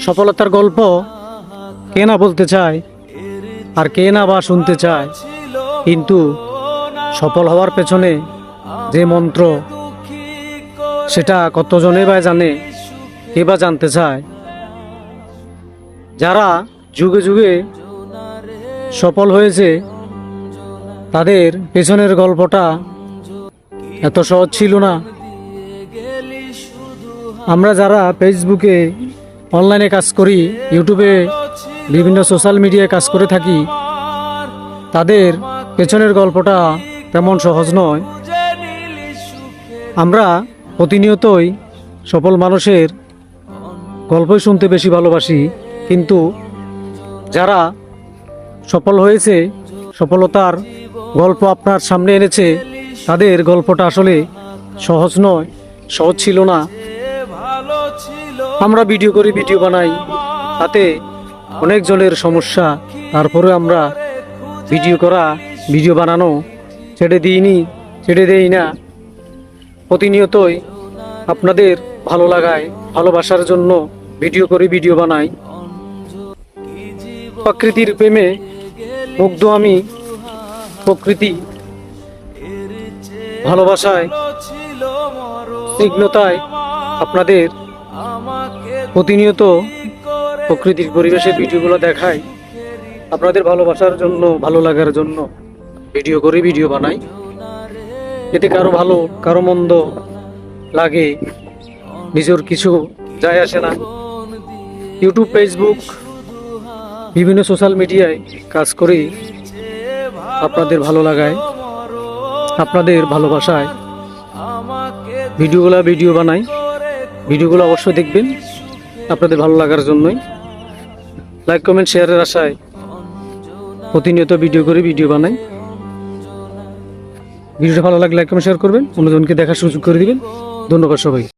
সফলতার গল্প কে না বলতে চায় আর কে না বা শুনতে চায়, কিন্তু সফল হওয়ার পেছনে যে মন্ত্র সেটা কতজনে বা জানে, কে বা জানতে চায়। যারা যুগে যুগে সফল হয়েছে তাদের পেছনের গল্পটা এত সহজ ছিল না। আমরা যারা ফেসবুকে অনলাইনে কাজ করি, ইউটিউবে বিভিন্ন সোশ্যাল মিডিয়ায় কাজ করে থাকি, তাদের পেছনের গল্পটা তেমন সহজ নয়। আমরা প্রতিনিয়তই সফল মানুষের গল্পই শুনতে বেশি ভালোবাসি, কিন্তু যারা সফল হয়েছে, সফলতার গল্প আপনার সামনে এনেছে, তাদের গল্পটা আসলে সহজ নয়, সহজ ছিল না। আমরা ভিডিও করি, ভিডিও বানাই, তাতে অনেক জনের সমস্যা, তারপরে আমরা ভিডিও করা, ভিডিও বানানো ছেড়ে দেই না। প্রতিনিয়তই আপনাদের ভালো লাগায়, ভালোবাসার জন্য ভিডিও করি, ভিডিও বানাই। প্রকৃতির প্রেমে মুগ্ধ আমি, প্রকৃতি ভালোবাসায়, স্নিগ্ধতায় আপনাদের প্রতিনিয়ত প্রকৃতির পরিবেশের ভিডিওগুলো দেখাই। আপনাদের ভালোবাসার জন্য, ভালো লাগার জন্য ভিডিও করি, ভিডিও বানাই। এতে কারো ভালো কারো মন্দ লাগে, নিজের কিছু যায় আসে না। ইউটিউব, ফেসবুক, বিভিন্ন সোশ্যাল মিডিয়ায় কাজ করি আপনাদের ভালো লাগায়, আপনাদের ভালোবাসায় ভিডিও বানাই। ভিডিওগুলো অবশ্যই দেখবেন, আপনাদের ভালো লাগার জন্যই। লাইক, কমেন্ট, শেয়ারের আশায় প্রতিনিয়ত ভিডিও করি, ভিডিও বানাই। ভিডিওটা ভালো লাগলে লাইক, কমেন্ট, শেয়ার করবেন, অন্যজনকে দেখার সুযোগ করে দিবেন। ধন্যবাদ সবাই।